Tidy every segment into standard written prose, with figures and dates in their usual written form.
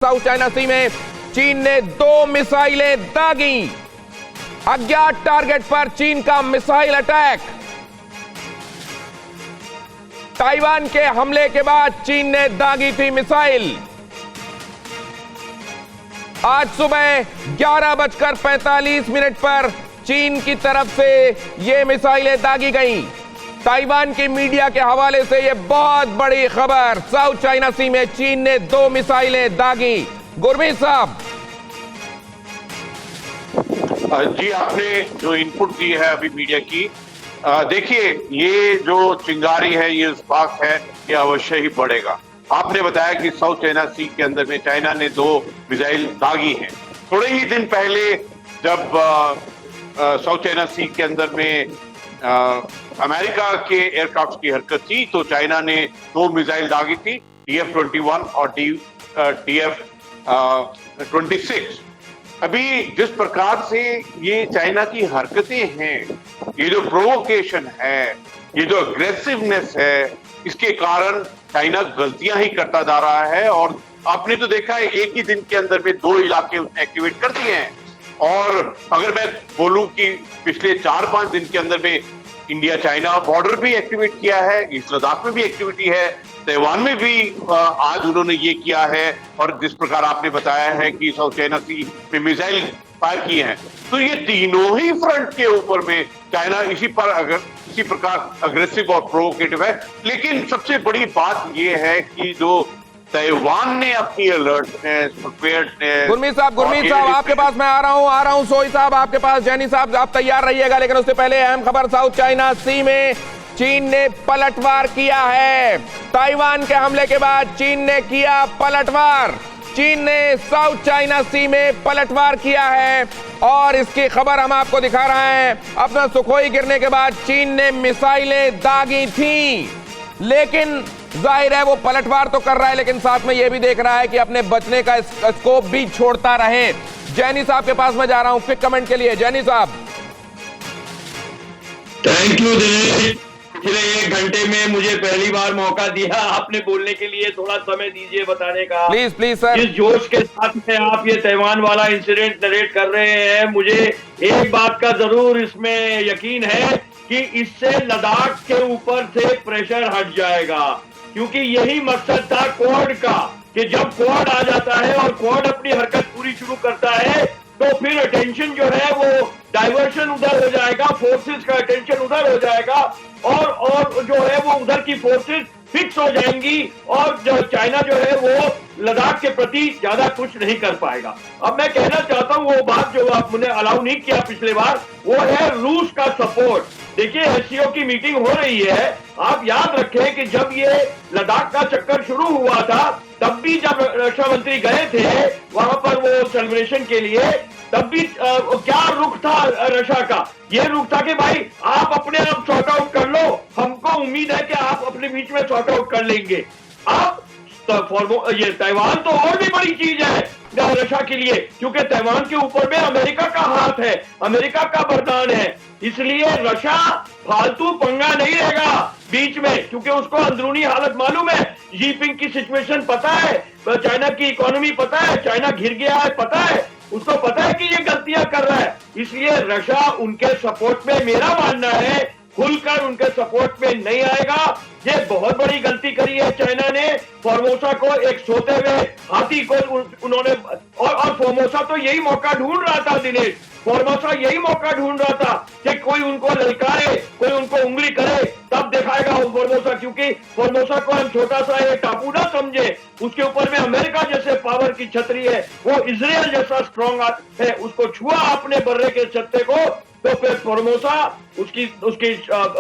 South China सी में चीन ने 2 मिसाइलें दागी। अज्ञात टारगेट पर चीन का मिसाइल अटैक। ताइवान के हमले के बाद चीन ने दागी थी मिसाइल। आज सुबह 11:45 पर चीन की तरफ से ये मिसाइलें दागी गईं। ताइवान की मीडिया के हवाले से यह बहुत बड़ी खबर। साउथ चाइना सी में चीन ने 2 मिसाइलें दागी। गुरमीत साहब जी, आपने जो इनपुट दी है अभी मीडिया की, देखिए ये जो चिंगारी है, ये स्पार्क है, ये अवश्य ही बढ़ेगा। आपने बताया कि साउथ चाइना सी के अंदर में चाइना ने 2 मिसाइल दागी हैं। थोड़े ही दिन पहले जब साउथ चाइना सी के अंदर में अमेरिका के एयरक्राफ्ट की हरकत थी, तो चाइना ने 2 मिसाइल दागी थी, DF-21 और DF-26। अभी जिस प्रकार से ये चाइना की हरकतें हैं, ये जो प्रोवोकेशन है, ये जो अग्रेसिवनेस है, इसके कारण चाइना गलतियां ही करता जा रहा है। और आपने तो देखा है, एक ही दिन के अंदर में 2 इलाके उसने एक्टिवेट कर दिए हैं। और अगर मैं बोलूं कि पिछले 4-5 दिन के अंदर में इंडिया चाइना बॉर्डर भी एक्टिवेट किया है, ईस्ट लद्दाख में भी एक्टिविटी है, ताइवान में भी आज उन्होंने ये किया है। और जिस प्रकार आपने बताया है कि साउथ चाइना सी में मिसाइल फायर किए हैं, तो ये तीनों ही फ्रंट के ऊपर में चाइना इसी प्रकार अग्रेसिव और प्रोवोकेटिव है। लेकिन सबसे बड़ी बात ये है कि जो ताइवान ने अपनी अलर्टनेस, प्रिपेयर्डनेस। गुरमीत साहब आपके पास मैं आ रहा हूं। सोई साहब आपके पास, जैनी साहब आप तैयार रहिएगा। लेकिन उससे पहले अहम खबर, साउथ चाइना सी में चीन ने पलटवार किया है। ताइवान के हमले के बाद चीन ने किया पलटवार। चीन ने साउथ चाइना सी में पलटवार किया है और इसकी खबर हम आपको दिखा रहे हैं। अपना सुखोई गिरने के बाद चीन ने मिसाइलें दागी थी, लेकिन जाहिर है वो पलटवार तो कर रहा है, लेकिन साथ में ये भी देख रहा है कि अपने बचने का स्कोप भी छोड़ता रहे। जैनी साहब के पास मैं जा रहा हूं क्विक कमेंट के लिए। जैनी साहब, थैंक यू दिनेश। पिछले 1 घंटे में मुझे पहली बार मौका दिया आपने बोलने के लिए। थोड़ा समय दीजिए बताने का। Please sir. जिस जोश के साथ में आप ये ताइवान वाला इंसिडेंट नरेट कर रहे हैं, मुझे एक बात का जरूर इसमें यकीन है कि इससे लद्दाख के ऊपर से प्रेशर हट जाएगा। क्योंकि यही मकसद था क्वाड का, कि जब क्वाड आ जाता है और क्वाड अपनी हरकत पूरी शुरू करता है, तो फिर अटेंशन जो है वो डाइवर्शन उधर हो जाएगा, फोर्सेस का अटेंशन उधर हो जाएगा और जो है वो उधर की फोर्सेस फिक्स हो जाएंगी और जो चाइना जो है वो लद्दाख के प्रति ज्यादा कुछ नहीं कर पाएगा। अब मैं कहना चाहता हूँ वो बात जो आपने अलाउ नहीं किया पिछले बार, वो है रूस का सपोर्ट। देखिए एससीओ की मीटिंग हो रही है। आप याद रखें कि जब ये लद्दाख का चक्कर शुरू हुआ था, तब भी जब रक्षा मंत्री गए थे वहां पर वो सेलिब्रेशन के लिए, तब भी क्या रुख था रक्षा का? ये रुख था कि भाई आप अपने आप सॉर्ट आउट कर लो, हमको उम्मीद है कि आप अपने बीच में सॉर्ट आउट कर लेंगे। आप ये ताइवान तो और भी बड़ी चीज है रक्षा के लिए, क्योंकि ताइवान के ऊपर में अमेरिका का हाथ है, अमेरिका का वरदान है। इसलिए रक्षा फालतू पंगा नहीं रहेगा बीच में, क्योंकि उसको अंदरूनी हालत मालूम है, जीपिंग की सिचुएशन पता है, चाइना की इकोनॉमी पता है, चाइना घिर गया है पता है, उसको पता है कि ये गलतियां कर रहा है। इसलिए रक्षा उनके सपोर्ट में, मेरा मानना है, खुलकर उनके सपोर्ट में नहीं आएगा। ये बहुत बड़ी गलती करी है चाइना ने। फॉर्मोसा को एक सोते हुए हाथी को उन्होंने और फॉर्मोसा तो यही मौका ढूंढ रहा था दिनेश, फॉर्मोसा यही मौका ढूंढ रहा था कि कोई उनको ललकारे, कोई उनको उंगली करे, तब दिखाएगा वो फॉर्मोसा। क्योंकि फॉर्मोसा को हम छोटा सा ये टापू ना समझे, उसके ऊपर में अमेरिका जैसे पावर की छतरी है, वो इजराइल जैसा स्ट्रॉन्ग है। उसको छुआ आपने बर्रे के छत्ते को, तो फिर फॉर्मोसा उसकी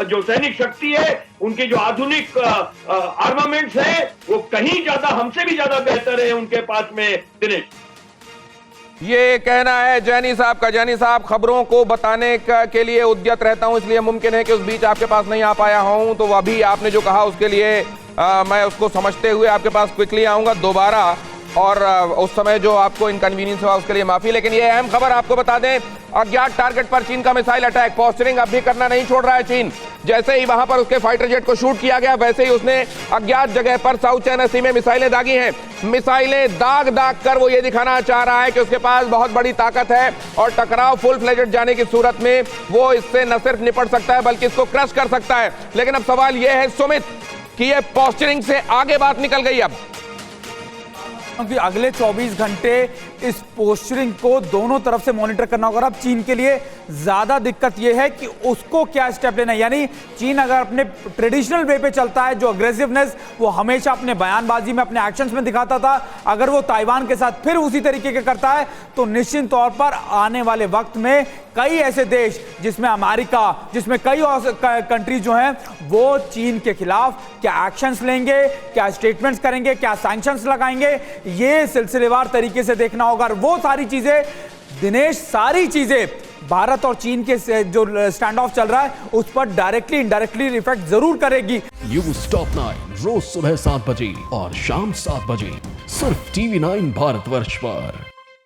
जो सैनिक शक्ति है, उनकी जो आधुनिक आर्मामेंट्स है, वो कहीं ज्यादा, हमसे भी ज्यादा बेहतर है उनके पास में दिनेश। ये कहना है जैनी साहब का। जैनी साहब, खबरों को बताने के लिए उद्यत रहता हूं, इसलिए मुमकिन है कि उस बीच आपके पास नहीं आ पाया हूं। तो अभी आपने जो कहा उसके लिए मैं उसको समझते हुए आपके पास क्विकली आऊंगा दोबारा। और उस समय जो आपको इनकन्वीनियंस हुआ उसके लिए माफी। लेकिन ये अहम खबर आपको बता दें, अज्ञात टारगेट पर चीन का मिसाइल अटैक। पोस्चरिंग अब भी करना नहीं छोड़ रहा है चीन। जैसे ही वहां पर उसके फाइटर जेट को शूट किया गया, वैसे ही उसने अज्ञात जगह पर साउथ चाइना सी में मिसाइलें दागी हैं। मिसाइलें दाग दाग कर वो ये दिखाना चाह रहा है कि उसके पास बहुत बड़ी ताकत है और टकराव फुल फ्लेजेड जाने की सूरत में वो इससे न सिर्फ निपट सकता है बल्कि इसको क्रश कर सकता है। लेकिन अब सवाल यह है सुमित कि ये पोस्चरिंग से आगे बात निकल गई अब, क्योंकि अगले 24 घंटे इस पोस्चरिंग को दोनों तरफ से मॉनिटर करना होगा। अब चीन के लिए ज्यादा दिक्कत यह है कि उसको क्या स्टेप लेना है। यानी चीन अगर अपने ट्रेडिशनल वे पे चलता है, जो अग्रेसिवनेस वो हमेशा अपने बयानबाजी में, अपने एक्शंस में दिखाता था, अगर वो ताइवान के साथ फिर उसी तरीके के करता है तो निश्चित तौर पर आने वाले वक्त में कई ऐसे देश, जिसमें अमेरिका, जिसमें कई कंट्रीज जो हैं, वो चीन के खिलाफ क्या एक्शंस लेंगे, क्या स्टेटमेंट्स करेंगे, क्या सैंक्शंस लगाएंगे, ये सिलसिलेवार तरीके से देखना होगा। और वो सारी चीजें दिनेश, सारी चीजें भारत और चीन के जो स्टैंड ऑफ चल रहा है उस पर डायरेक्टली इनडायरेक्टली इफेक्ट जरूर करेगी। न्यूज़ टॉप 9 रोज सुबह 7 बजे और शाम 7 बजे सिर्फ TV9 भारतवर्ष पर।